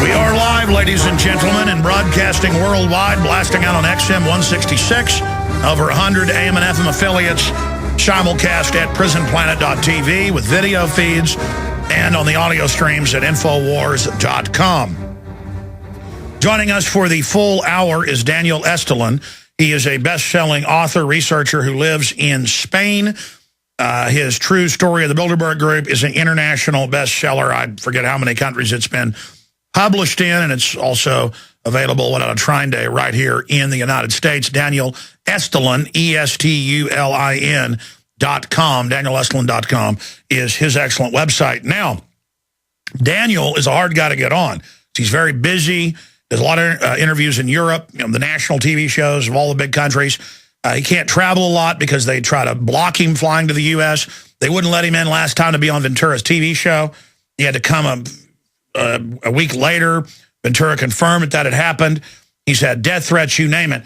We are live, ladies and gentlemen, and broadcasting worldwide, blasting out on XM 166, over 100 AM and FM affiliates, simulcast at prisonplanet.tv with video feeds, and on the audio streams at Infowars.com. Joining us for the full hour is Daniel Estulin. He is a best-selling author, researcher who lives in Spain. His True Story of the Bilderberg Group is an international bestseller. I forget how many countries it's been published in, and it's also available on a Trine Day right here in the United States. Daniel Estulin, ESTULIN.com, DanielEstulin.com is his excellent website. Now, Daniel is a hard guy to get on. He's very busy. There's a lot of interviews in Europe, the national TV shows of all the big countries. He can't travel a lot because they try to block him flying to the U.S. They wouldn't let him in last time to be on Ventura's TV show. He had to come a week later. Ventura confirmed that had happened. He's had death threats, you name it.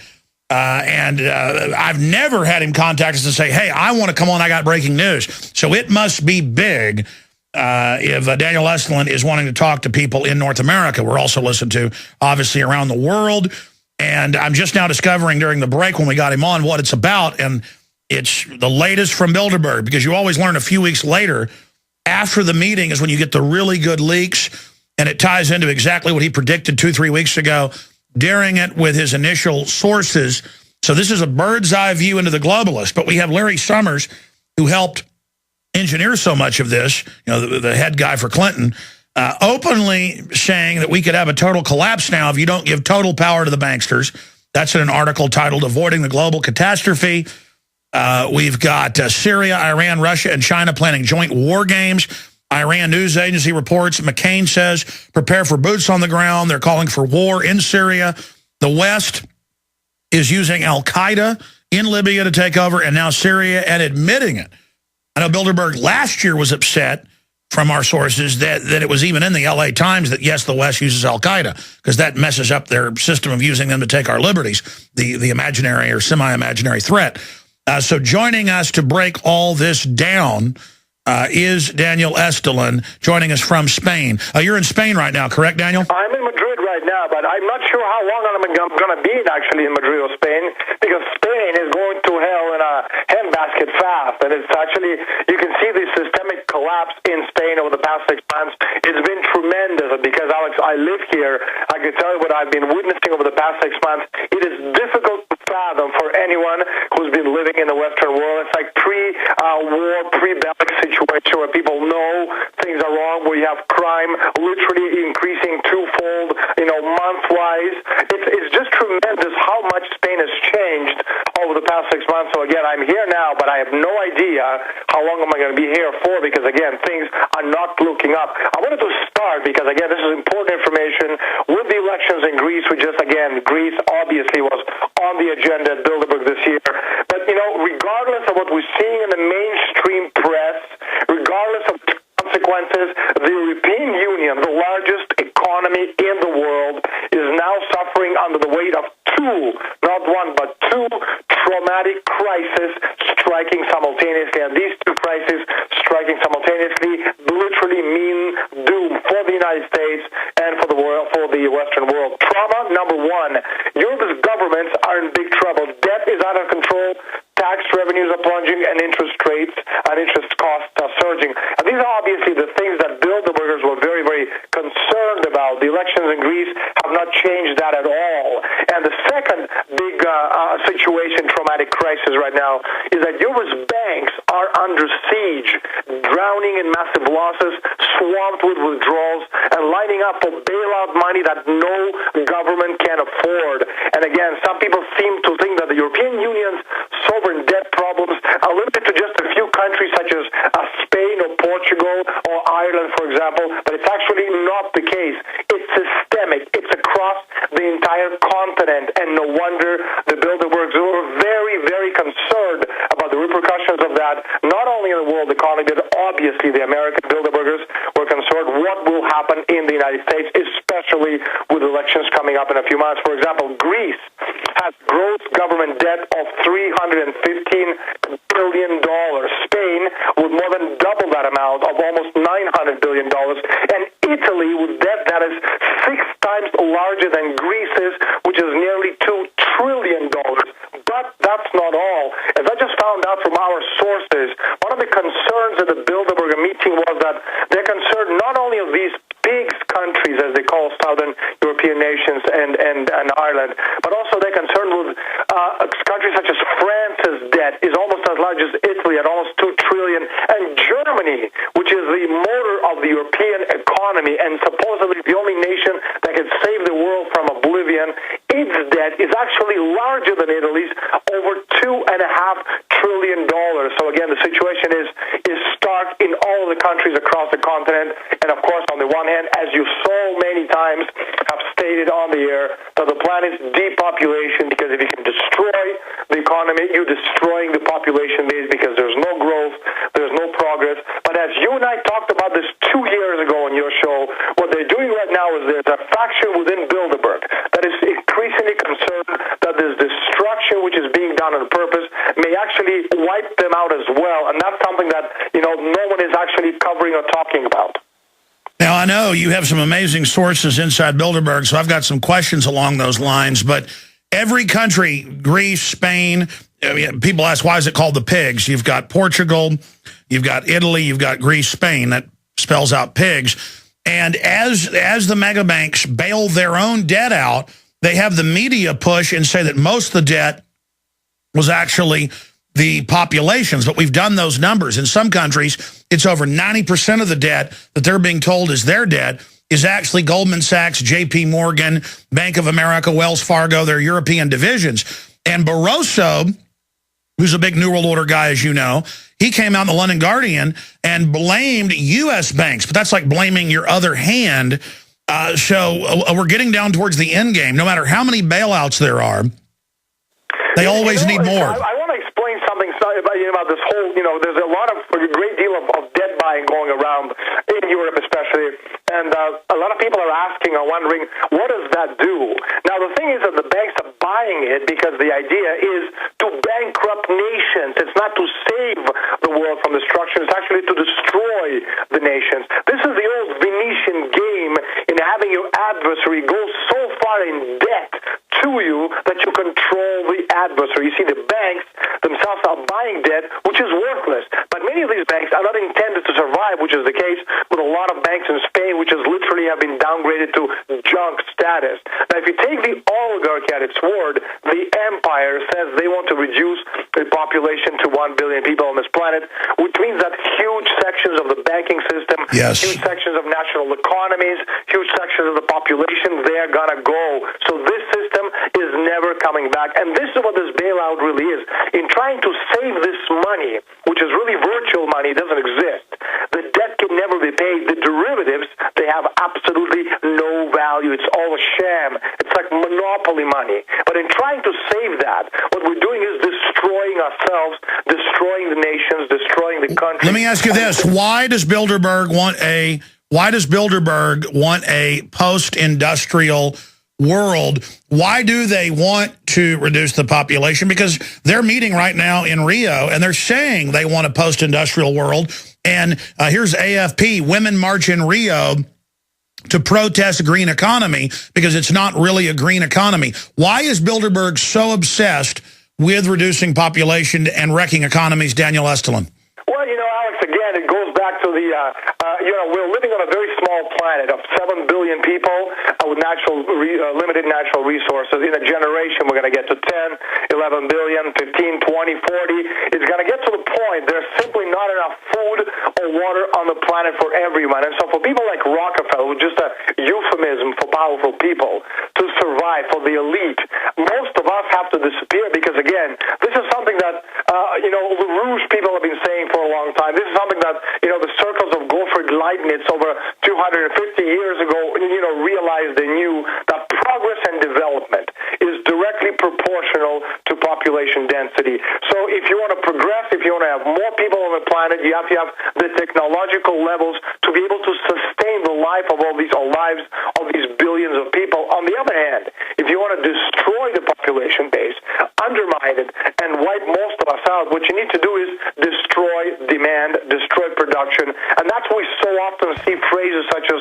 And I've never had him contact us and say, hey, I want to come on, I got breaking news. So it must be big if Daniel Estulin is wanting to talk to people in North America. We're also listened to, obviously, around the world. And I'm just now discovering during the break when we got him on what it's about. And it's the latest from Bilderberg, because you always learn a few weeks later, after the meeting is when you get the really good leaks. And it ties into exactly what he predicted 2-3 weeks ago, daring it with his initial sources. So this is a bird's eye view into the globalist. But we have Larry Summers, who helped engineer so much of this, the head guy for Clinton, openly saying that we could have a total collapse now if you don't give total power to the banksters. That's in an article titled Avoiding the Global Catastrophe. We've got Syria, Iran, Russia, and China planning joint war games. Iran news agency reports McCain says prepare for boots on the ground. They're calling for war in Syria. The West is using al-Qaeda in Libya to take over, and now Syria, and admitting it. I know Bilderberg last year was upset from our sources that it was even in the LA Times that, yes, the West uses al-Qaeda, because that messes up their system of using them to take our liberties, the imaginary or semi-imaginary threat. So joining us to break all this down is Daniel Estulin, joining us from Spain. You're in Spain right now, correct, Daniel? I'm in Madrid right now, but I'm not sure how long I'm going to be actually in Madrid or Spain, because Spain is going to hell in a handbasket fast. And it's actually, you can see the systemic collapse in Spain over the past 6 months. It's been tremendous, because, Alex, I live here. I can tell you what I've been witnessing over the past 6 months. It is difficult to fathom for anyone who's been living in the Western world. It's like pre-war, pre-Belgic situation where people know things are wrong, where you have crime literally increasing twofold, month-wise. It's just tremendous how much Spain has changed over the past 6 months. So again, I'm here now, but I have no idea how long am I going to be here for, because again, things are not looking up. I wanted to start because again, this is important information with the elections in Greece. Greece obviously was on the agenda at Bilderberg this year. But regardless of what we're seeing in the mainstream press, regardless of consequences, the European Union, the largest economy in the world, is now suffering under the weight of not one, but two traumatic crises striking simultaneously. And these two crises striking simultaneously literally mean doom for the United States and for the world, for the Western world. Trauma number one: Europe's governments are in big trouble. Debt is out of control. Tax revenues are plunging, and interest rates and interest costs are surging. And these are obviously the things that Bilderbergers were very, very concerned about. The elections in Greece have not changed that at all. And the second big situation, traumatic crisis right now, is that Europe's banks are under siege, drowning in massive losses, swamped with withdrawals, and lining up for bailout money that no government can afford. And again, some people seem to think that the European Union's sovereign debt problems are limited to just a few countries such as Spain or Portugal or Ireland, for example, but it's actually not the case. It's systemic. It's across the entire continent, and no wonder the Bilderbergs were very, very concerned about the repercussions of that, not only in the world economy, but obviously the American Bilderbergers were concerned what will happen in the United States, especially with elections coming up in a few months. For example, Greece has gross government debt of $315 billion. Spain with more than double that amount of almost $900 billion. and Italy with debt that is 6 times larger than Greece's, which is nearly $2 trillion. But that's not all. As I just found out from our sources, one of the concerns at the Bilderberg meeting was that they're concerned not only of these big countries, as they call Southern European nations and Ireland, but also they're concerned with countries such as France's debt is almost as large as Italy at almost $2 trillion, and Germany, which is the motor of the European economy and supposedly the only nation that can save the world from oblivion, its debt is actually larger than Italy's, over $2.5 trillion. So again, the situation is stark in all of the countries across the continent, and of course, on the one hand, as you so many times have stated on the air, that the plan is depopulation, because if you can destroy the economy, you're destroying the population base because there's no growth, there's no progress. But as you and I talked about this 2 years ago on your show, what they're doing right now is there's a faction within Bilderberg that is increasingly concerned that this destruction which is being done on purpose may actually wipe them out as well, and that's something that no one is actually covering or talking about. Now, I know you have some amazing sources inside Bilderberg, so I've got some questions along those lines, but every country, Greece, Spain, people ask, why is it called the pigs? You've got Portugal, you've got Italy, you've got Greece, Spain. That spells out pigs. And as the mega banks bail their own debt out, they have the media push and say that most of the debt was actually the populations, but we've done those numbers. In some countries, it's over 90% of the debt that they're being told is their debt is actually Goldman Sachs, JP Morgan, Bank of America, Wells Fargo, their European divisions. And Barroso, who's a big New World Order guy, as you know, he came out in the London Guardian and blamed U.S. banks, but that's like blaming your other hand. So we're getting down towards the end game. No matter how many bailouts there are, they always need more. I want to explain something about this whole, there's a great deal of debt buying going around in Europe especially, and a lot of people are asking or wondering, what does that do? Now, the thing is that the banks are buying it because the idea is to bankrupt nations. It's not to save the world from destruction. It's actually to destroy the nations. This is the old Venetian game in having your adversary go so far in debt to you that you control the adversary. You see, the banks themselves are buying debt, which is worthless. But many of these banks are not intended to survive, which is the case with a lot of banks in Spain, which has literally have been downgraded to junk status. Now, if you take the oligarchy at its word, the empire says they want to reduce the population to 1 billion people on this planet, which means that huge sections of the banking system, huge sections of national economies, huge sections of the population, they're gonna go. So this system is never coming back. And this is what this bailout really is. In trying to save this money, which is really virtual money, it doesn't exist. The debt can never be paid. The derivatives, they have absolutely no value. It's all a sham. It's like monopoly money. But in trying to save that, what we're doing is destroying ourselves, destroying the nations, destroying the country. Let me ask you this. Why does Bilderberg want a post-industrial world? Why do they want to reduce the population? Because they're meeting right now in Rio, and they're saying they want a post-industrial world. And here's AFP, women march in Rio to protest a green economy because it's not really a green economy. Why is Bilderberg so obsessed with reducing population and wrecking economies, Daniel Estulin? Well, Alex, again, it goes back to the, we're living on a very small planet of 7 billion people with limited natural resources. In a generation, we're going to get to 10, 11 billion, 15, 20, 40. It's going to get to the point there's simply not enough food or water on the planet for everyone. And so for people like Rockefeller, which is just a euphemism for powerful people, to survive, for the elite, most of us have to disappear because, again, this is something that, the Rouge people have been saying for a long time. This is something that, the circles of Gottfried Leibniz over 250 years ago, realized and knew that progress and development is directly proportional to population density. So if you want to progress, if you want to have more people on the planet, you have to have the technological levels to be able to sustain the life of all these lives of these billions of people. On the other hand, if you want to destroy the population base, undermine it, and wipe most of us out, what you need to do is destroy demand, destroy production. And that's why we so often see phrases such as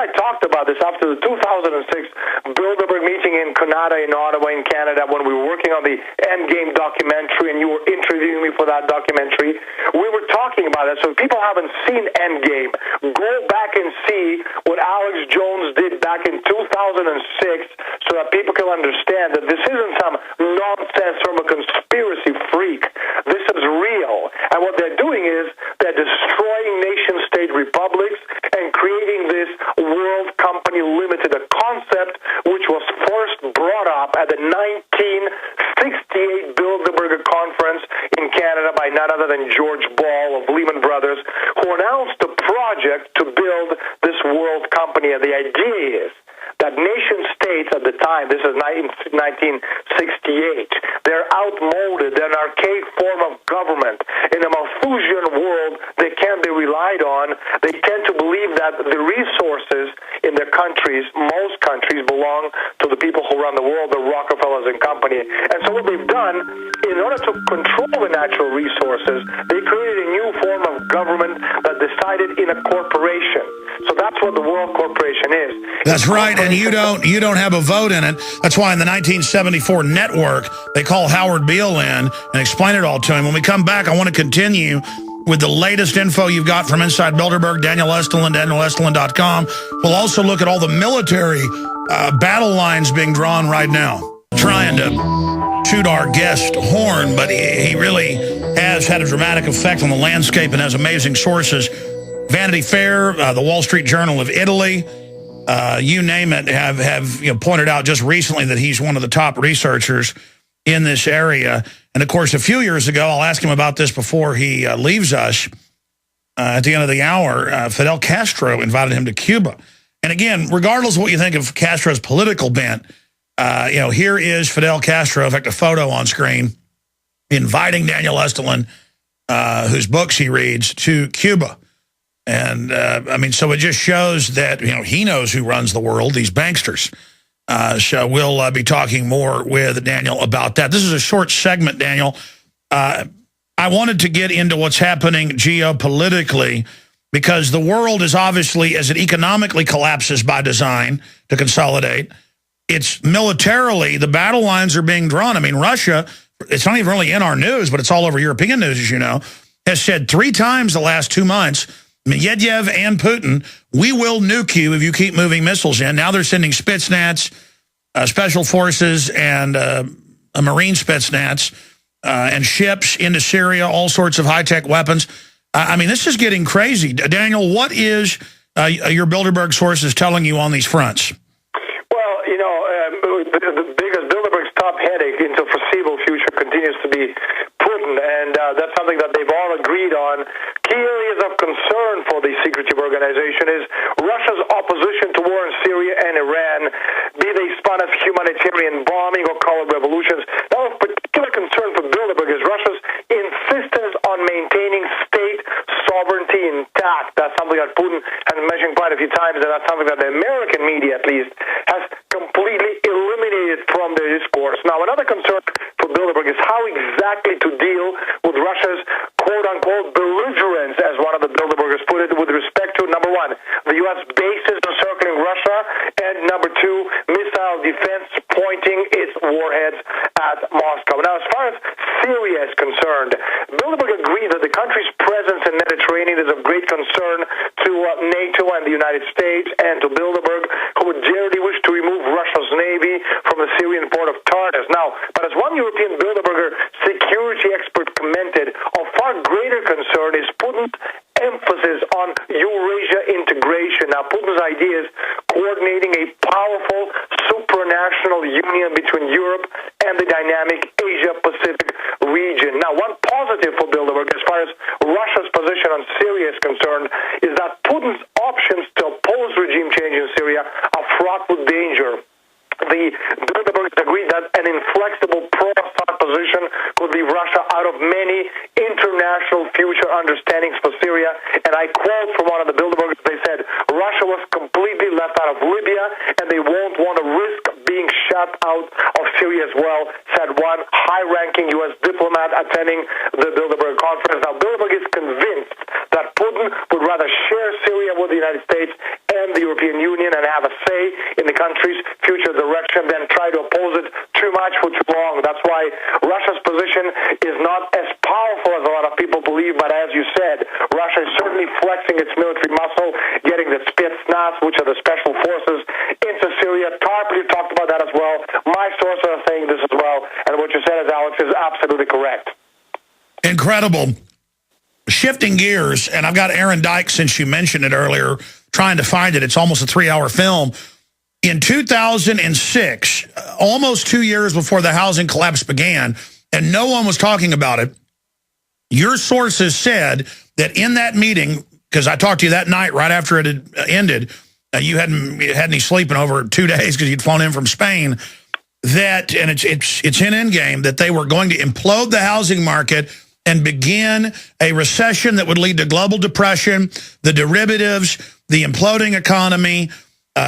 I talked about this after the 2006 Bilderberg meeting in Canada, in Ottawa, in Canada, when we were working on the Endgame documentary, and you were interviewing me for that documentary. We were talking about it. So if people haven't seen Endgame, go back and see what Alex Jones did back in 2006 so that people can understand that this isn't some nonsense from a conspiracy freak. This is real. And what they're doing is they're destroying nation-state republics and creating this World Company Limited, a concept which was first brought up at the 1968 Bilderberg Conference in Canada by none other than George Ball of Lehman Brothers, who announced a project to build this world company. And the idea is that nation-states at the time, this is 1968, they're outmoded, they're an archaic form of government. In a Malthusian world, they can't be relied on. They tend to believe that the resources in their countries, most countries, belong to the people who run the world, the Rockefellers and company. And so what they've done, in order to control the natural resources, they created a new form of government that decided in a corporation. So that's what the World Corporation is. That's right, and you don't have a vote in it. That's why in the 1974 network, they call Howard Beale in and explain it all to him. When we come back, I want to continue with the latest info you've got from inside Bilderberg, Daniel Estulin, DanielEstulin.com. We'll also look at all the military battle lines being drawn right now. Trying to shoot our guest horn, but he really has had a dramatic effect on the landscape and has amazing sources. Vanity Fair, the Wall Street Journal of Italy, you name it, have pointed out just recently that he's one of the top researchers in this area. And, of course, a few years ago, I'll ask him about this before he leaves us at the end of the hour, Fidel Castro invited him to Cuba. And, again, regardless of what you think of Castro's political bent, here is Fidel Castro, in fact, a photo on screen, inviting Daniel Estulin, whose books he reads, to Cuba. And, so it just shows that, he knows who runs the world, these banksters. So we'll be talking more with Daniel about that. This is a short segment, Daniel. I wanted to get into what's happening geopolitically because the world is obviously, as it economically collapses by design to consolidate, it's militarily, the battle lines are being drawn. Russia, it's not even really in our news, but it's all over European news, as you know, has said 3 times the last 2 months, Medvedev and Putin, we will nuke you if you keep moving missiles in. Now they're sending Spetsnaz, special forces, and a Marine Spetsnaz, and ships into Syria, all sorts of high-tech weapons. This is getting crazy. Daniel, what is your Bilderberg sources telling you on these fronts? Well, the biggest Bilderberg's top headache into foreseeable future continues to be Putin, and that's something that they've all agreed on. Key areas of concern for the secretive organization is Russia's opposition to war in Syria and Iran, be they spun as humanitarian bombing or colored revolutions. Now, of particular concern for Bilderberg is Russia's insistence on maintaining state sovereignty intact. That's something that Putin has mentioned quite a few times, and that's something that the American media, at least, has completely eliminated from their discourse. Now, another concern for Bilderberg is how exactly to deal with Russia's quote-unquote belligerence, as one of the Bilderbergers put it, with respect to, number one, the U.S. bases encircling Russia, and number two, missile defense pointing its warheads at Moscow. Now, as far as Syria is concerned, Bilderberg agreed that the country's presence in the Mediterranean is of great concern to NATO and the United States, and to Bilderberg, who would dearly wish to remove Russia's navy from the Syrian port of Tartus. Now, but as one European Bilderberger security expert commented, of far greater concern is Putin's emphasis on Eurasia integration. Now, Putin's idea is coordinating a powerful supranational union between Europe and the dynamic Asia-Pacific region. Now, one positive for Bilderberg, as far as Russia's position on Syria is concerned, is that Putin's options to oppose regime change in Syria are fraught with danger. The Bilderbergs agreed that an inflexible pro-Assad position could leave Russia out of many international future understandings for Syria. And I quote from one of the Bilderbergs, they said, Russia was completely left out of Libya, and they won't want to risk being shut out of Syria as well, said one high-ranking U.S. diplomat attending the Bilderberg conference. Now, Bilderberg is convinced that Putin would rather share Syria with the United States and the European European Union and have a say in the country's future direction than try to oppose it too much for too long. That's why Russia's position is not as powerful as a lot of people believe, but as you said, Russia is certainly flexing its military muscle, getting the Spetsnaz, which are the special forces, into Syria. You talked about that as well. My sources are saying this as well, and what you said, Alex, is absolutely correct. Incredible. Shifting gears, and I've got Aaron Dyke, since you mentioned it earlier, trying to find it. It's almost a 3-hour film. In 2006, almost 2 years before the housing collapse began, and no one was talking about it, your sources said that in that meeting, because I talked to you that night right after it had ended, you hadn't had any sleep in over 2 days because you'd flown in from Spain, that, and it's in Endgame, that they were going to implode the housing market and begin a recession that would lead to global depression, the derivatives, the imploding economy,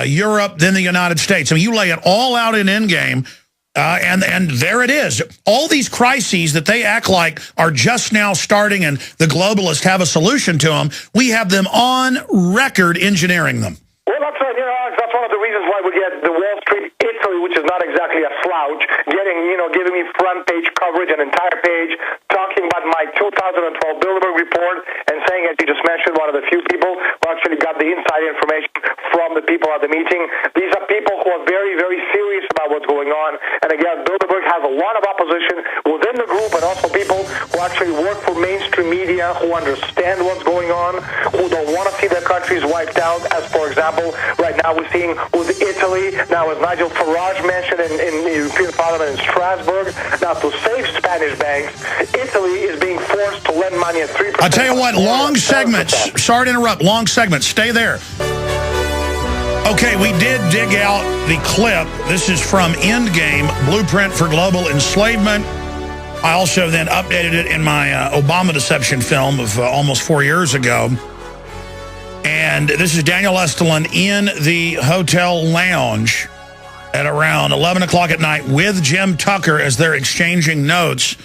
Europe, then the United States. I mean, you lay it all out in Endgame, and there it is. All these crises that they act like are just now starting and the globalists have a solution to them, we have them on record engineering them. Well, that's right. Alex, that's one of the reasons why we get the Wall Street Italy, which is not exactly a slouch, giving me front page coverage, an entire page, talking about my 2012 Bilderberg report, and saying, as you just mentioned, one of the few people who actually got the inside information from the people at the meeting. These are people who are very, very serious about what's going on. And again, Bilderberg has a lot of opposition within the group, and also people who actually work for mainstream media, who understand what's going on, who don't want to see their countries wiped out, as, for example, right now we're seeing with Italy, now as Nigel Farage mentioned in the European Parliament in Strasbourg, now to save Spanish banks, Italy is being forced to lend money at 3%. I'll tell you what, long segments, sorry to interrupt, long segments, stay there. Okay, we did dig out the clip. This is from Endgame, Blueprint for Global Enslavement. I also then updated it in my Obama deception film of almost 4 years ago. And this is Daniel Estulin in the hotel lounge at around 11 o'clock at night with Jim Tucker as they're exchanging notes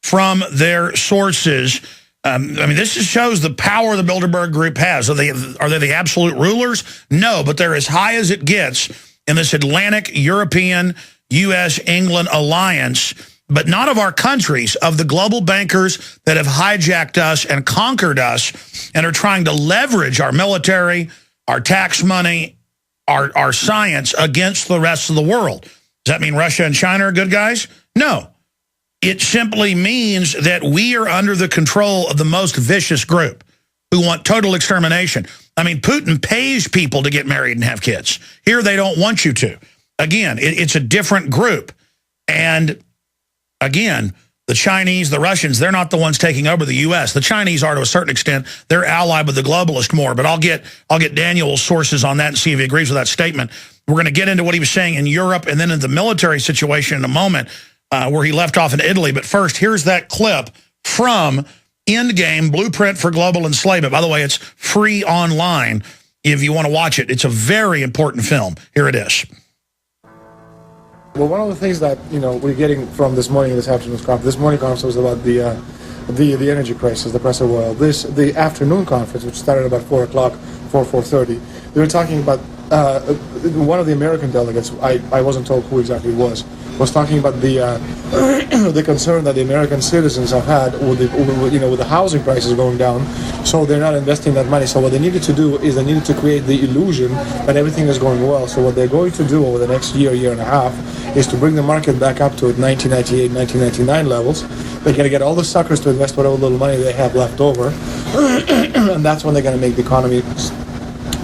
from their sources. I mean, this just shows the power the Bilderberg Group has. Are they the absolute rulers? No, but they're as high as it gets in this Atlantic, European, U.S., England alliance, but not of our countries, of the global bankers that have hijacked us and conquered us and are trying to leverage our military, our tax money, our science against the rest of the world. Does that mean Russia and China are good guys? No. It simply means that we are under the control of the most vicious group who want total extermination. I mean, Putin pays people to get married and have kids. Here, they don't want you to. Again, it's a different group. And again, the Chinese, the Russians, they're not the ones taking over the U.S. The Chinese are to a certain extent. They're allied with the globalist more. But I'll get Daniel's sources on that and see if he agrees with that statement. We're going to get into what he was saying in Europe and then in the military situation in a moment, where he left off in Italy. But first, here's that clip from Endgame, Blueprint for Global Enslavement. By the way, it's free online if you want to watch it. It's a very important film. Here it is. Well, one of the things that we're getting from this morning's conference was about the energy crisis, the price of oil. The afternoon conference, which started about 4 o'clock, 4:30, they were talking about one of the American delegates. I wasn't told who exactly it was talking about the concern that the American citizens have had with the housing prices going down, so they're not investing that money. So what they needed to do is they needed to create the illusion that everything is going well. So what they're going to do over the next year and a half, is to bring the market back up to 1998, 1999 levels. They're going to get all the suckers to invest whatever little money they have left over, and that's when they're going to make the economy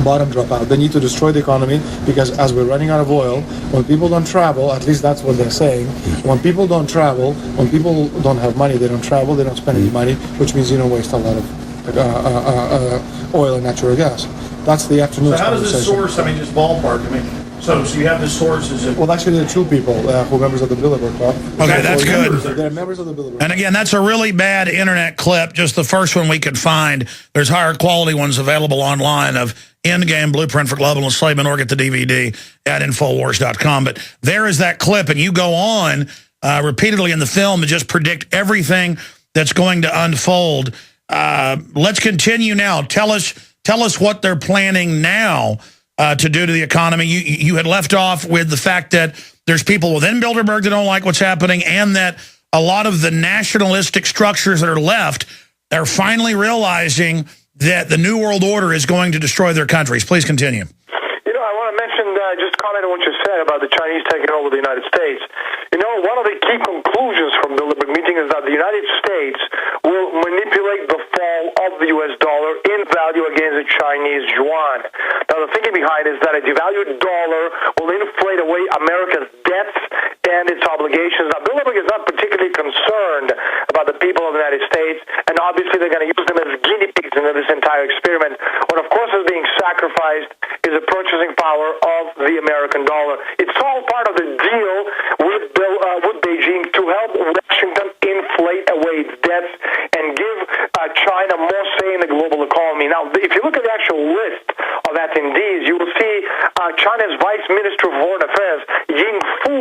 bottom drop out. They need to destroy the economy because as we're running out of oil, when people don't travel, at least that's what they're saying, when people don't travel, when people don't have money, they don't travel, they don't spend any money, which means you don't waste a lot of oil and natural gas. That's the afternoon. So how does this source, just ballpark, so you have the sources. Well, actually, there are two people who are members of the Bilderberg Club. Okay, that's good. They're members of the Bilderberg Club. And again, that's a really bad internet clip, just the first one we could find. There's higher quality ones available online of Endgame, Blueprint for Global Enslavement, or get the DVD at Infowars.com. But there is that clip, and you go on repeatedly in the film to just predict everything that's going to unfold. Let's continue now. Tell us what they're planning now to do to the economy. You had left off with the fact that there's people within Bilderberg that don't like what's happening, and that a lot of the nationalistic structures that are left are finally realizing that the New World Order is going to destroy their countries. Please continue. You know, I want to mention, just comment on what you said about the Chinese taking over the United States. You know, one of the key conclusions from the Bilderberg meeting is that the United States will manipulate the fall of the U.S. dollar in value against the Chinese yuan. Now, the thinking behind is that a devalued dollar will inflate away America's debts and its obligations. Now, Bilderberg is not particularly concerned about the people of the United States, and obviously they're going to use them as guinea pigs in this entire experiment. What, of course, is being sacrificed is the purchasing power of the American dollar. It's all part of the deal with Beijing to help Washington inflate away its debts and give China more say in the global economy. Now, if you look at the actual list of attendees, you will see China's Vice Minister of Foreign Affairs, Ying Fu.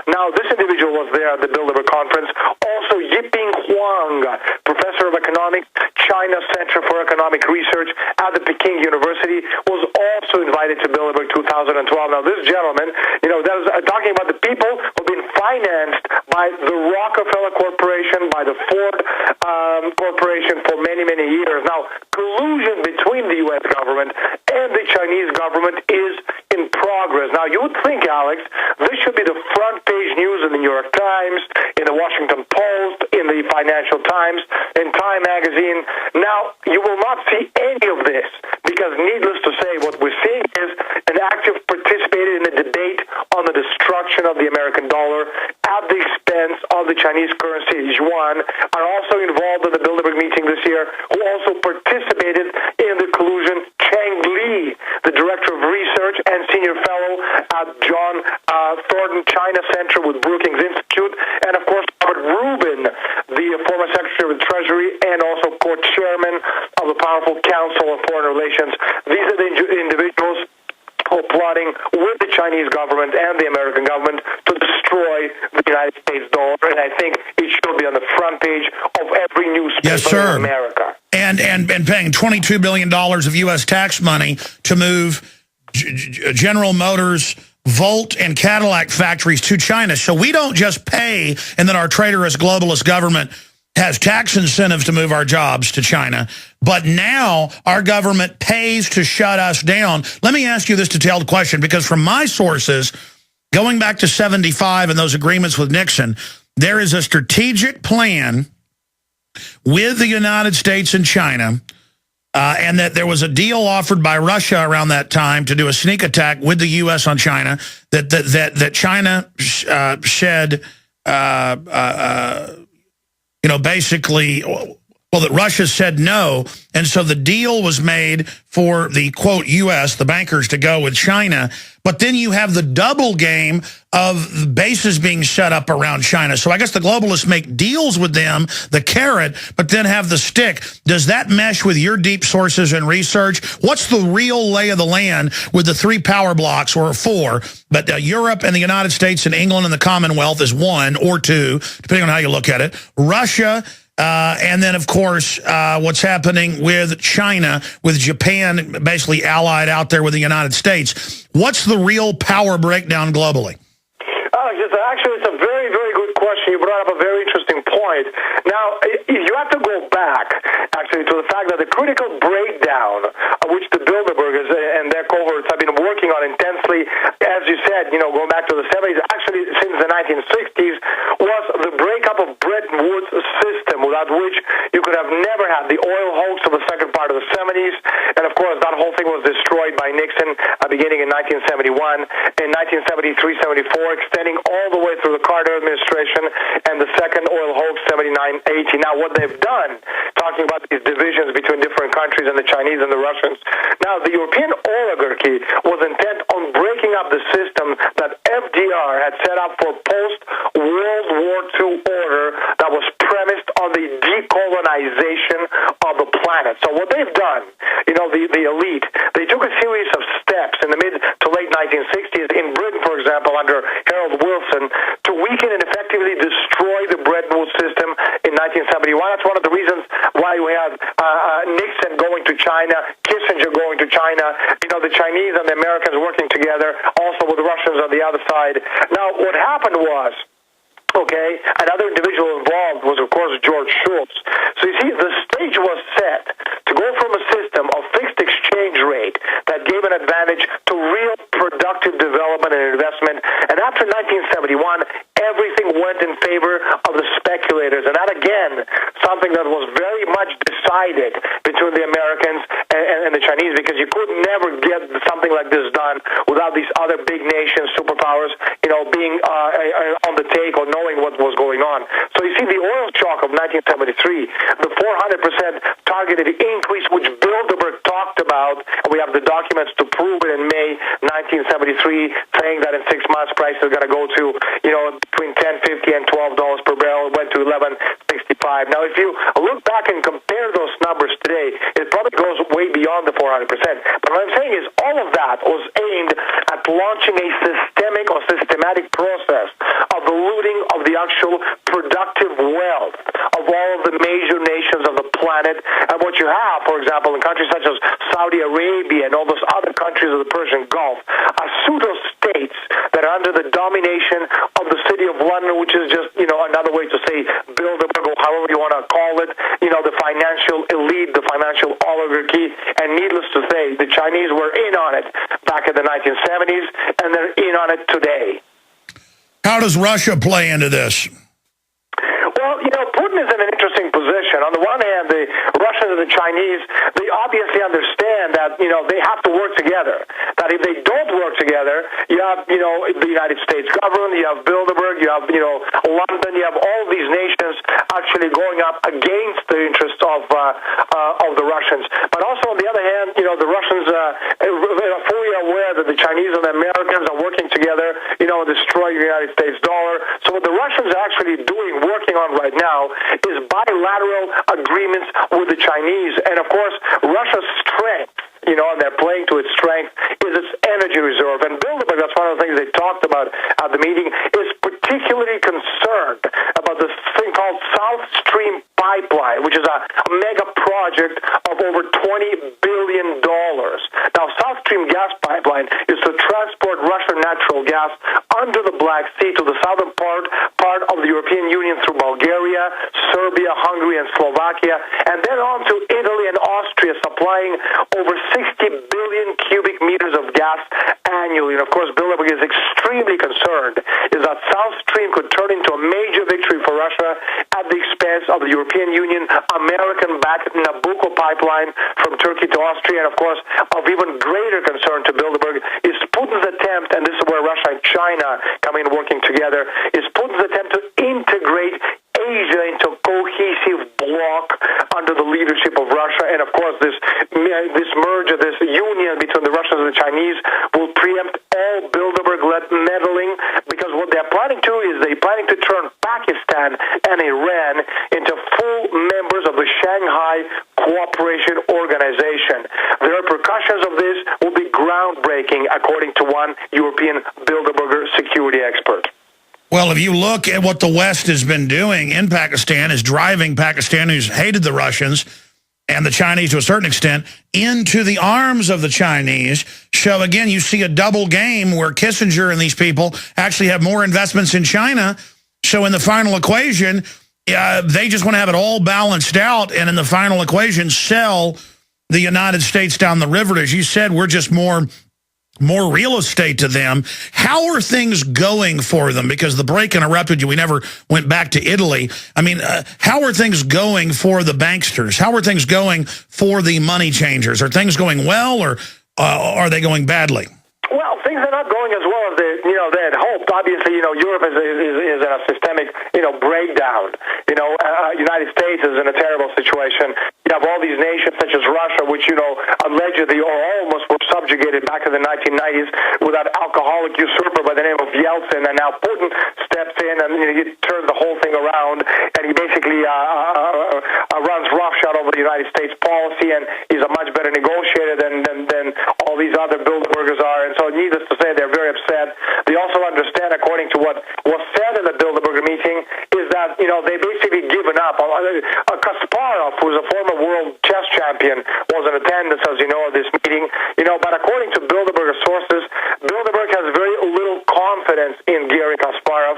Now, this individual was there at the Bilderberg conference. Also, Yiping Huang, Professor of Economics, China Center for Economic Research at the Peking University, was also invited to Bilderberg 2012. Now, this gentleman, you know, that was talking about the people who have been financed by the Rockefeller Corporation, by the Ford Corporation for many, many years. Now, collusion between the U.S. government and the Chinese government is in progress. Now, you would think, Alex, this should be the front page news in the New York Times, in the Washington Post, in the Financial Times, in Time Magazine. Now, you will not see any of this because, needless to say, what we're seeing is an active participator in the debate on the destruction of the American dollar at the expense of the Chinese currency, yuan, are also involved in the Bilderberg meeting this year, who also participated in the collusion. Chang Li, the Director of Research and Senior Fellow at John Thornton China Center with Brookings Institute, and of course Robert Rubin, the former Secretary of the Treasury and also co-chairman of the powerful Council of Foreign Relations. These are the individuals who are plotting with the Chinese government and the American government to destroy the United States dollar, and I think it should be on the front page of every newspaper in America. And paying $22 billion of U.S. tax money to move General Motors, Volt, and Cadillac factories to China. So we don't just pay, and then our traitorous globalist government has tax incentives to move our jobs to China, but now our government pays to shut us down. Let me ask you this detailed question, because from my sources, going back to 75 and those agreements with Nixon, there is a strategic plan with the United States and China, and that there was a deal offered by Russia around that time to do a sneak attack with the U.S. on China, that China said, you know, basically, well, that Russia said no, and so the deal was made for the, quote, U.S., the bankers, to go with China. But then you have the double game of the bases being set up around China. So I guess the globalists make deals with them, the carrot, but then have the stick. Does that mesh with your deep sources and research? What's the real lay of the land with the three power blocks, or four, but Europe and the United States and England and the Commonwealth is one or two, depending on how you look at it, Russia, and then, of course, what's happening with China, with Japan basically allied out there with the United States. What's the real power breakdown globally? Alex, actually, it's a very, very good question. You brought up a very interesting point. Now, you have to go back, actually, to the fact that the critical breakdown, which the Bilderbergers and their cohorts have been working on intensely, as you said, you know, going back to the 70s, actually since the 1960s, was the breakup of Bretton Woods system, without which you could have never had the oil hoax of the second part of the 70s. And, of course, that whole thing was destroyed by Nixon beginning in 1971, in 1973-74, extending all the way through the Carter administration, and the second oil hoax, 79-80. Now, what they've done, talking about these divisions between different countries and the Chinese and the Russians, now, the European oligarchy was intent on breaking up the system that FDR had set up for post-World War II order that was premised on the decolonization of the planet. So what they've done, you know, the elite, they took a series of steps in the mid to late 1960s in Britain, for example, under Harold Wilson, to weaken and effectively destroy the Bretton Woods system in 1971. That's one of the reasons why we had Nixon going to China, Kissinger going to China, the Chinese and the Americans working together, also with the Russians on the other side. Now, what happened was, another individual involved was, of course, George Shultz. So you see, the stage was set to go from a system of fixed exchange rate that gave an advantage to real productive development and investment. And after 1971, everything went in favor of the speculators. And that, again, something that was very much decided between the Americans and the Chinese, because you could never get something like this done without these other big nations, superpowers, being on the take or knowing what was going on. So you see the oil shock of 1973, the 400% targeted increase which Bilderberg talked about, and we have the documents to prove it in May 1973, saying that in 6 months price is going to go to, between $10.50 and $12 per barrel. It went to $11.65. Now, if you look back and compare those numbers today, it probably goes way beyond the 400%. But what I'm saying is all of that was aimed at launching a systematic process of the looting of the actual productive wealth of all of the major nations of the planet. And what you have, for example, in countries such as Saudi Arabia and all those other countries of the Persian Gulf, are pseudo-states that are under the domination of the City of London, which is just, another way to say Bilderberg, or however you want to call it, the financial elite, the financial oligarchy. And needless to say, the Chinese were in on it back in the 1970s, and they're in on it today. How does Russia play into this? Well, Putin is in an interesting position. On the one hand, the Russians and the Chinese, they obviously understand that, they have to work together. That if they don't work together, you have, the United States government, you have Bilderberg, you have, London, you have all these nations actually going up against the interests of the Russians. But also, on the other hand, the Russians are fully aware that the Chinese and the Americans are working together, destroying the United States dollar. So what the Russians are actually working on right now is bilateral agreements with the Chinese. And of course, Russia's strength, and they're playing to its strength, is its energy reserve. And Bilderberg, that's one of the things they talked about at the meeting, is particularly concerned about this thing called South Stream pipeline, which is a mega project of over $20 billion. Now, South Stream gas pipeline is to transport Russian natural gas under the Black Sea to the southern part of the European Union through Bulgaria, Serbia, Hungary, and Slovakia, and then on to Italy and Austria, supplying over 60 billion cubic meters of gas annually. And of course, Bilderberg is extremely concerned is that South Stream could turn into a major victory for Russia at the expense of the European Union, American-backed Nabucco pipeline from Turkey to Austria. And of course, of even greater concern to Bilderberg is Putin's attempt, and this is where Russia and China come in working together, is Putin's attempt to integrate Asia into a cohesive bloc under the leadership of Russia. And of course, this merger, this union between the Russians and the Chinese will preempt all Bilderberg-led meddling, because what they're planning to is they're planning to turn Pakistan and Iran into full members of the Shanghai Cooperation Organization. The repercussions of this will be groundbreaking, according to one European Bilderberger security expert. Well, if you look at what the West has been doing in Pakistan, is driving Pakistan, who's hated the Russians and the Chinese to a certain extent, into the arms of the Chinese. So again, you see a double game where Kissinger and these people actually have more investments in China. So in the final equation, they just want to have it all balanced out, and in the final equation, sell the United States down the river. As you said, we're just more real estate to them. How are things going for them? Because the break interrupted you. We never went back to Italy. I mean, how are things going for the banksters? How are things going for the money changers? Are things going well, or are they going badly? Well, things are not going as well as they had hoped. Obviously, Europe is in a systemic, breakdown. United States is in a terrible situation. You have all these nations such as Russia, which, allegedly or almost were subjugated back in the 1990s with that alcoholic usurper by the name of Yeltsin, and now Putin steps in and he turns the whole thing around, and he basically runs roughshod over the United States policy, and he's a much better negotiator than all these other Bilderbergers are. And so needless to say, they're very upset. They also understand, according to what was said in the Bilderberger meeting, is that, they basically given up. Kasparov, who's a former world chess attendance, as you know, of this meeting. But according to Bilderberg sources, Bilderberg has very little confidence in Garry Kasparov.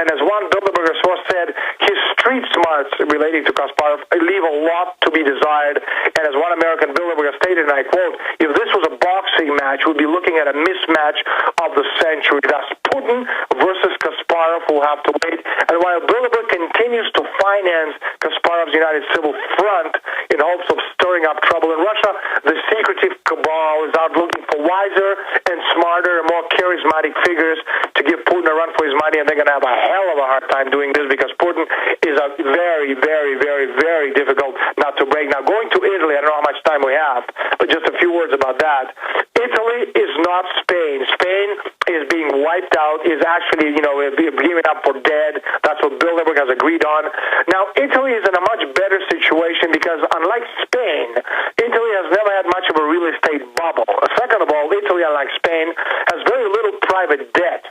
And as one Bilderberg source said, his street smarts relating to Kasparov leave a lot to be desired. And as one American Bilderberg stated, and I quote, if this was a boxing match, we'd be looking at a mismatch of the century. That's Putin versus Kasparov will have to wait. And while Bilderberg continues to finance Kasparov's United Civil Front in hopes of stirring up trouble in Russia, the secretive cabal is out looking for wiser and smarter and more charismatic figures to give Putin a run for his money, and they're going to have a hell of a hard time doing this because Putin is a very, very, very, very difficult not to break. Now, going to Italy, I don't know how much time we have, but just a few words about that. Italy is not Spain. Spain is being wiped out, is actually, giving up for dead. That's what Bilderberg has agreed on. Now, Italy is in a much better situation because, unlike Spain, Italy has never had much of a real estate bubble. Second of all, Italy, unlike Spain, has very little private debt.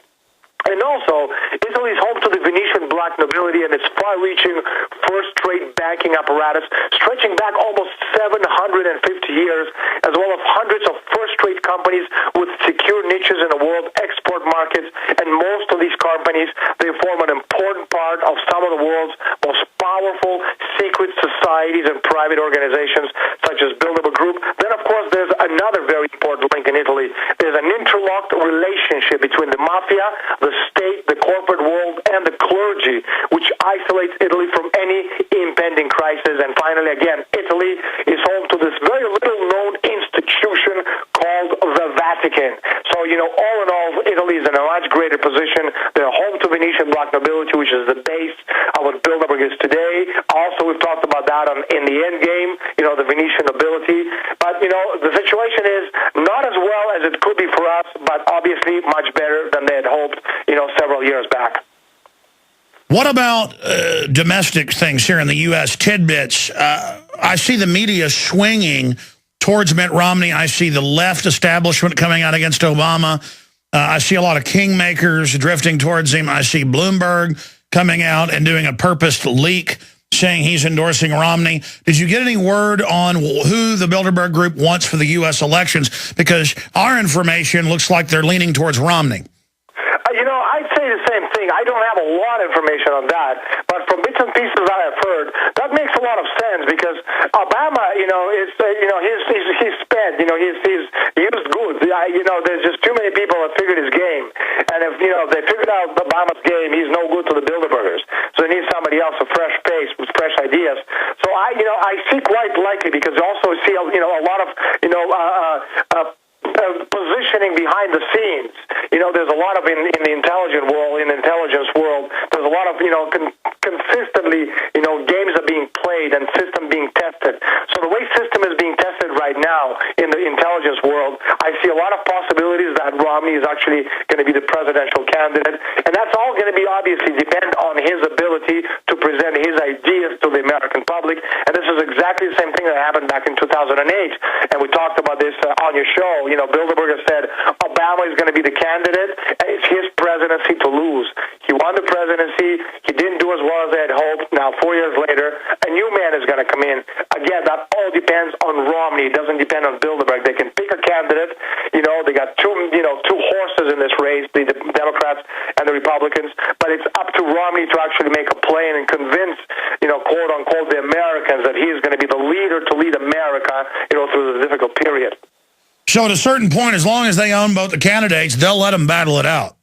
And also, Italy is home to the Venetian black nobility and its far-reaching first-rate banking apparatus, stretching back almost 750 years, as well as hundreds of first-rate companies with secure niches in the world export markets. And most of these companies, they form an important part of some of the world's most powerful secret societies and private organizations, such as Bilderberg Group. Then, of course, there's another very important link in Italy. There's an interlocked relationship between the mafia, the state, the corporate world, and the clergy, which isolates Italy from any impending crisis. And finally, again, Italy is home to this very little-known institution called the Vatican. So, all in all, Italy is in a much greater position. They're home to Venetian black nobility, which is the base of what Bilderberg is today. Also, we've talked about that in the end game, the Venetian nobility. But, the situation is not as well as it could be for us, but obviously much better than they had hoped, several years back. What about domestic things here in the U.S., tidbits? I see the media swinging towards Mitt Romney. I see the left establishment coming out against Obama. I see a lot of kingmakers drifting towards him. I see Bloomberg coming out and doing a purposed leak saying he's endorsing Romney. Did you get any word on who the Bilderberg Group wants for the U.S. elections? Because our information looks like they're leaning towards Romney. I'd say the same thing. I don't have a lot of information on that, but from bits and pieces that I've heard, that makes a lot of sense because Obama, he's spent, he's used goods. There's just too many people that figured his game, and if they figured out Obama's game, he's no good to the Bilderbergers. So they need somebody else, a fresh face with fresh ideas. So I see quite likely because you also see a lot of positioning behind the scenes. There's a lot of in the intelligence world, there's a lot of consistently games are being played and system being tested. So the way system is being tested right now in the intelligence world, I see a lot of possibilities that Romney is actually going to be the presidential candidate, and that's all going to be obviously depend on his ability to present his ideas to the American public. And this is exactly the same thing that happened back in 2008, and we talked about this on your show. Bilderberg said Obama is going to be the candidate, and it's his presidency to lose. He won the presidency. He didn't do as well as they had hoped. Now, 4 years later, a new man is going to come in. Again, that all depends on Romney. It doesn't depend on Bilderberg. They can pick a candidate. They got two horses in this race, the Democrats and the Republicans. But it's up to Romney to actually make a play and convince, quote unquote, the Americans that he is going to be the leader to lead America, through the difficult period. So at a certain point, as long as they own both the candidates, they'll let them battle it out.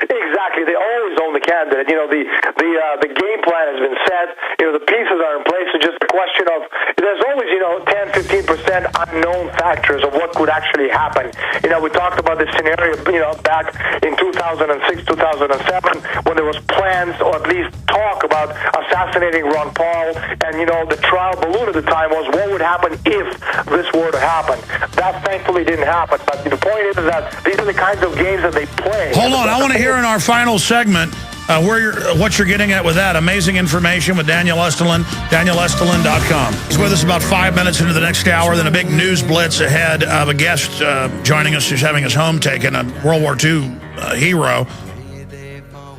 Exactly. They always own the candidate. The game plan has been set. The pieces are in place. It's just a question of there's always 10-15% unknown factors of what could actually happen. We talked about this scenario back in 2006, 2007 when there was plans or at least talk about assassinating Ron Paul, and the trial balloon at the time was what would happen if this were to happen. That thankfully didn't happen. But the point is that these are the kinds of games that they play. Hold on, I want to hear in our final segment what you're getting at with that. Amazing information with Daniel Estulin, DanielEstulin.com. He's with us about 5 minutes into the next hour, then a big news blitz ahead of a guest joining us who's having his home taken, a World War II hero.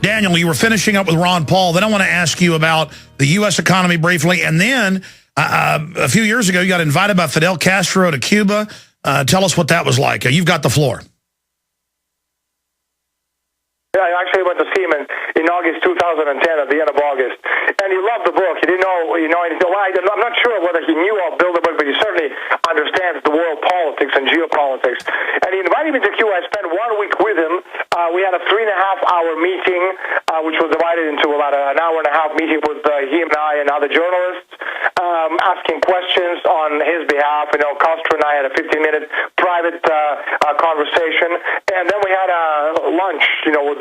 Daniel, you were finishing up with Ron Paul. Then I want to ask you about the U.S. economy briefly, and then A few years ago, you got invited by Fidel Castro to Cuba. Tell us what that was like. You've got the floor. Yeah, I actually went to see him in August 2010, at the end of August. And he loved the book. He didn't know, I'm not sure whether he knew of Bilderberg, but he certainly understands the world politics and geopolitics. And he invited me to Cuba. I spent 1 week with him. We had a 3.5-hour meeting, which was divided into about an hour and a half meeting with him and I and other journalists, asking questions on his behalf. Castro and I had a 15-minute private conversation. And then we had a lunch,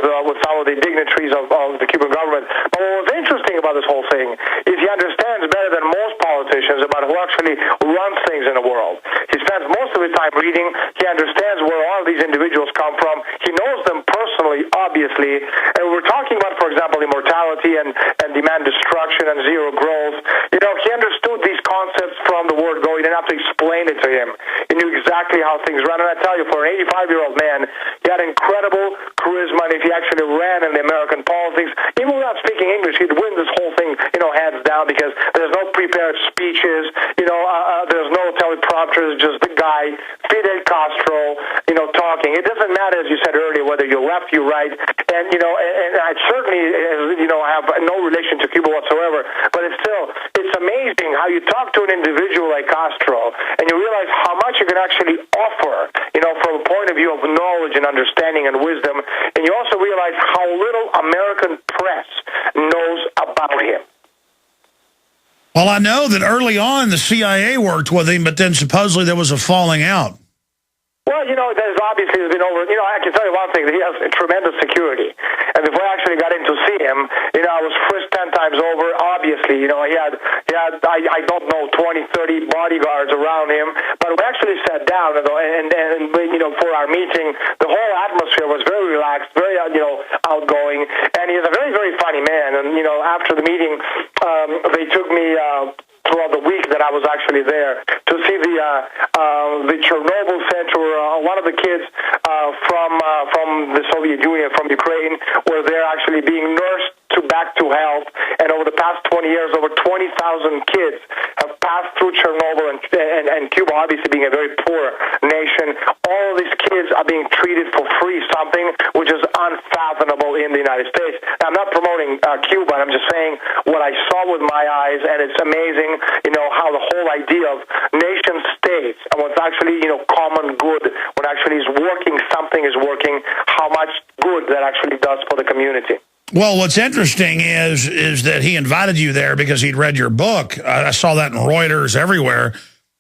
with some of the dignitaries of the Cuban government. But what was interesting about this whole thing is he understands better than most politicians about who actually runs things in the world. He spends most of his time reading. He understands where all these individuals come from. He knows them personally, obviously. And we're talking about, for example, immortality and demand destruction and zero growth. He understood these concepts from the word go. You didn't have to explain it to him. He knew exactly how things run. And I tell you, for an 85-year-old man, he had incredible charisma. And if he actually ran in the American politics, even without speaking English, he'd win this whole thing, hands down, because there's no prepared speeches, there's no teleprompters, just the guy, Fidel Castro, talking. It doesn't matter, as you said earlier, whether you're left, you're right. And, and I certainly, have no relation to Cuba whatsoever, but it's amazing how you talk to an individual like Castro, and you realize how much you can actually offer, from a point of view of knowledge and understanding and wisdom, and you also realize how little American press knows about him. Well, I know that early on the CIA worked with him, but then supposedly there was a falling out. Well, there's obviously been I can tell you one thing, that he has tremendous security. And before I actually got in to see him, I was frisked 10 times over. Obviously, he had I don't know, 20, 30 bodyguards around him. But we actually sat down, and for our meeting, the whole atmosphere was very relaxed, very, outgoing. And he's a very, very funny man. And, after the meeting, they took me throughout the week that I was actually there to see the Chernobyl Center. One of the kids from the Soviet Union, from Ukraine, were there actually being nursed back to health. And over the past 20 years, over 20,000 kids have passed through Chernobyl, and Cuba, obviously being a very poor nation, all of these kids are being treated for free, something which is unfathomable in the United States. Now, I'm not promoting Cuba. I'm just saying what I saw with my eyes, and it's amazing, how the whole idea of nation states and what's actually, common good, when actually is working, something is working, how much good that actually does for the community. Well, what's interesting is that he invited you there because he'd read your book. I saw that in Reuters everywhere.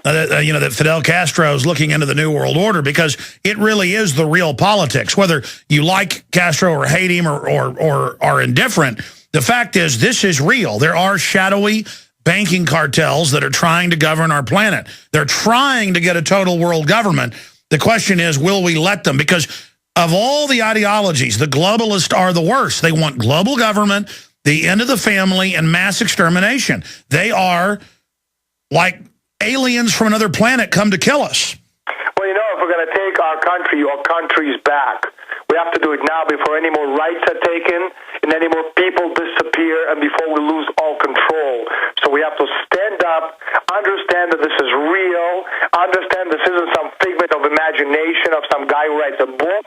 That Fidel Castro is looking into the New World Order, because it really is the real politics. Whether you like Castro or hate him or are indifferent, the fact is this is real. There are shadowy banking cartels that are trying to govern our planet. They're trying to get a total world government. The question is, will we let them? Because of all the ideologies, the globalists are the worst. They want global government, the end of the family, and mass extermination. They are like aliens from another planet come to kill us. Well, if we're going to take our country or countries back, we have to do it now before any more rights are taken and any more people disappear and before we lose all control. So we have to stand up, understand that this is real, understand this isn't some figment of imagination of some guy who writes a book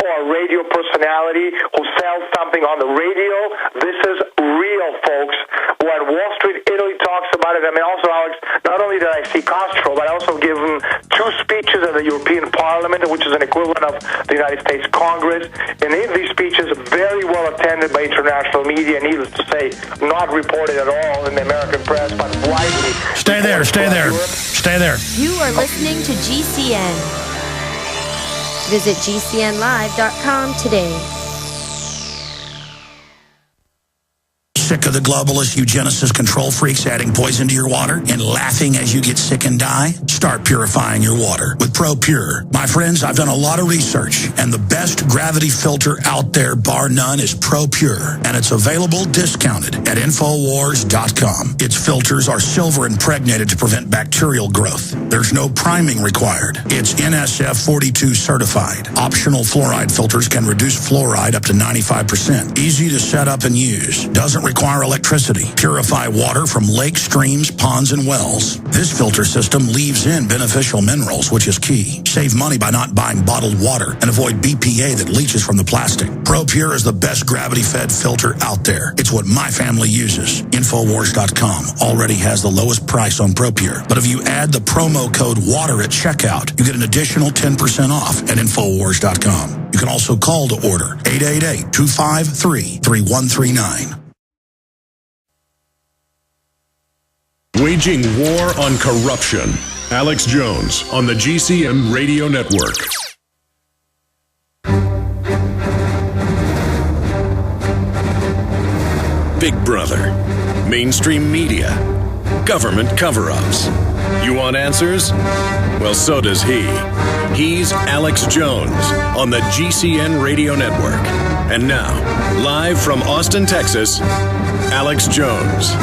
or a radio personality who sells something on the radio. This is real, folks. When Wall Street Italy talks about it, also, Alex, not only did I see Castro, but I also gave him 2 speeches at the European Parliament, which is an equivalent of the United States Congress. And in these speeches, very well attended by international media, needless to say, not reported at all in the American press, but widely. Stay there. Stay there. You are listening to GCN. Visit GCNlive.com today. Sick of the globalist eugenicist control freaks adding poison to your water and laughing as you get sick and die? Start purifying your water with ProPure. My friends, I've done a lot of research, and the best gravity filter out there, bar none, is ProPure. And it's available discounted at Infowars.com. Its filters are silver impregnated to prevent bacterial growth. There's no priming required. It's NSF 42 certified. Optional fluoride filters can reduce fluoride up to 95%. Easy to set up and use. Doesn't require require electricity, purify water from lakes, streams, ponds, and wells. This filter system leaves in beneficial minerals, which is key. Save money by not buying bottled water and avoid BPA that leaches from the plastic. ProPure is the best gravity-fed filter out there. It's what my family uses. Infowars.com already has the lowest price on ProPure. But if you add the promo code WATER at checkout, you get an additional 10% off at Infowars.com. You can also call to order 888-253-3139. Waging war on corruption. Alex Jones on the GCN Radio Network. Big Brother, mainstream media, government cover-ups. You want answers? Well, so does he. He's Alex Jones on the GCN Radio Network. And now, live from Austin, Texas, Alex Jones.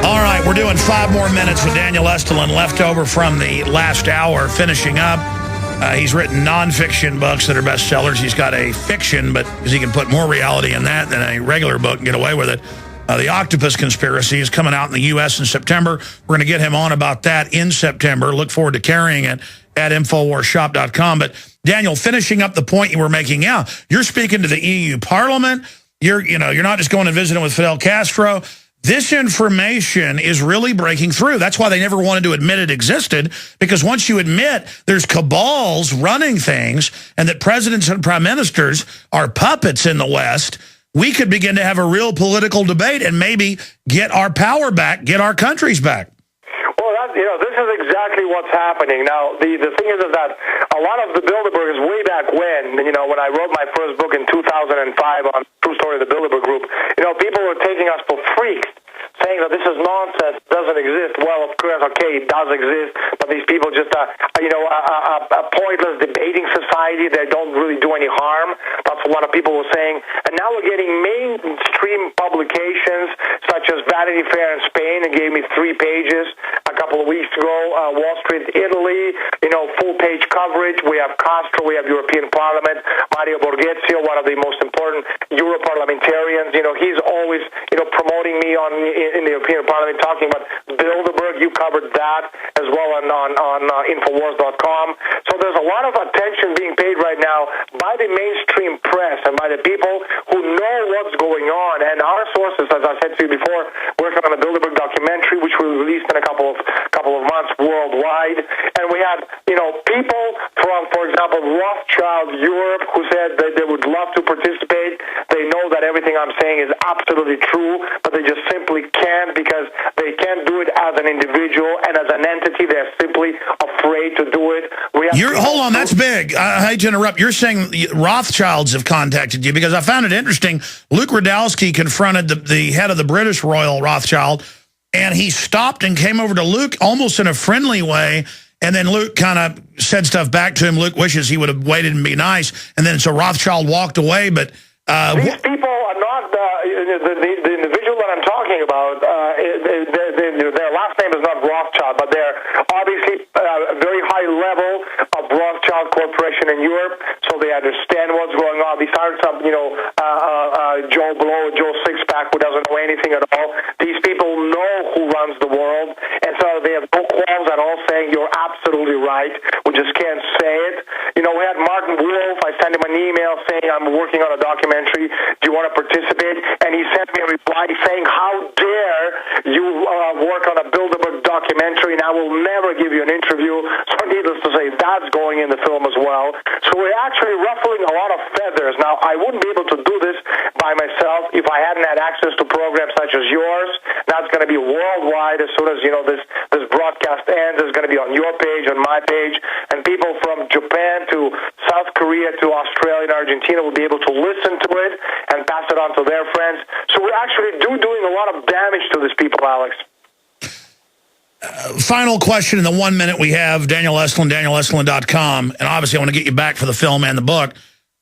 All right, we're doing 5 more minutes with Daniel Estulin, left over from the last hour, finishing up. He's written nonfiction books that are bestsellers. He's got a fiction, but because he can put more reality in that than a regular book and get away with it. The Octopus Conspiracy is coming out in the U.S. in September. We're going to get him on about that in September. Look forward to carrying it at InfoWarsShop.com. But, Daniel, finishing up the point you were making out, you're speaking to the EU Parliament. You're not just going and visiting with Fidel Castro. This information is really breaking through. That's why they never wanted to admit it existed, because once you admit there's cabals running things and that presidents and prime ministers are puppets in the West, we could begin to have a real political debate and maybe get our power back, get our countries back. Well, this is exactly what's happening. Now, the thing is that a lot of the Bilderberg is way back when I wrote my first book in 2005 on True Story of the Bilderberg Group, people were taking us for freaks, saying that this is nonsense, doesn't exist. Well, of course, okay, it does exist, but these people just a pointless debating society. They don't really do any harm. That's what a lot of people were saying. And now we're getting mainstream publications such as Vanity Fair in Spain. It gave me 3 pages a couple of weeks ago. Wall Street, Italy, full-page coverage. We have Castro, we have European Parliament, Mario Borghezio, one of the most important Euro-parliamentarians. He's always, promoting me in the European Parliament, talking about Bilderberg. You covered that as well on Infowars.com. So there's a lot of attention being paid right now by the mainstream press and by the people who know what's going on. And our sources, as I said to you before, working on a Bilderberg documentary, which we released in a couple of months worldwide. And we had, people from, for example, Rothschild Europe, who said that they would love to participate. They know that everything I'm saying is absolutely true, but they just simply can't, because they can't do it as an individual, and as an entity, they're simply afraid to do it. Hold on, that's big. I hate to interrupt. You're saying Rothschilds have contacted you, because I found it interesting. Luke Radowski confronted the head of the British Royal Rothschild, and he stopped and came over to Luke almost in a friendly way, and then Luke kind of said stuff back to him. Luke wishes he would have waited and be nice, and then so Rothschild walked away, but... these people are not the individual that I'm talking about. Their last name is not Rothschild, but they're obviously a very high level of Rothschild Corporation in Europe, so they understand what's going on. These aren't some, Joe Blow, Joe Sixpack, who doesn't know anything at all. These people know who runs the world, and so they have no qualms at all saying you're absolutely right. We just can't say it. We had Martin Wolf. I sent him an email saying I'm working on a documentary. Do you want to participate? And he sent me a reply saying, how dare you work on a Bilderberg documentary, and I will never give you an interview. So needless to say, that's going in the film as well. So we're actually ruffling a lot of feathers. Now, I wouldn't be able to do this by myself if I hadn't had access to programs such as yours. That's going to be worldwide as soon as, this broadcast ends. It's going to be on your page, on my page, and people from Japan to South Korea to Australia and Argentina will be able to listen to it and pass it on to their friends. So we're actually doing a lot of damage to these people, Alex. Final question in the 1 minute we have, Daniel Estulin, DanielEstulin.com, and obviously I want to get you back for the film and the book.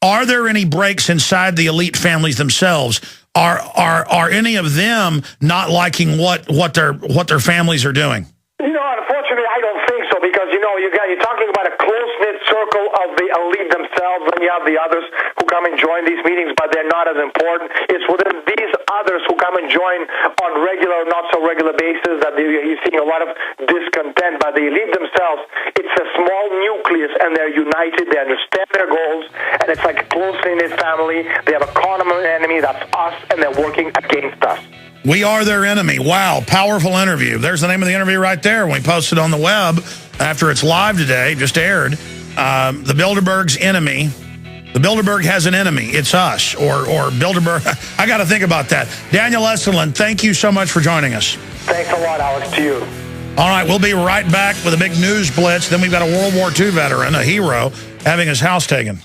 Are there any breaks inside the elite families themselves? Are any of them not liking what their families are doing? Unfortunately, I don't think so, because you're talking about a close-knit circle of the elite themselves, and you have the others who come and join these meetings, but they're not as important. It's within these others who come and can join on regular, not so regular basis, that you're seeing a lot of discontent. But the elite themselves, it's a small nucleus, and they're united. They understand their goals, and it's like a close-knit family. They have a common enemy, that's us, and they're working against us. We are their enemy. Wow, powerful interview. There's the name of the interview right there. We posted on the web after it's live today, just aired. The Bilderberg's enemy. The Bilderberg has an enemy. It's us, or Bilderberg. I got to think about that. Daniel Estulin, thank you so much for joining us. Thanks a lot, Alex, to you. All right, we'll be right back with a big news blitz. Then we've got a World War II veteran, a hero, having his house taken.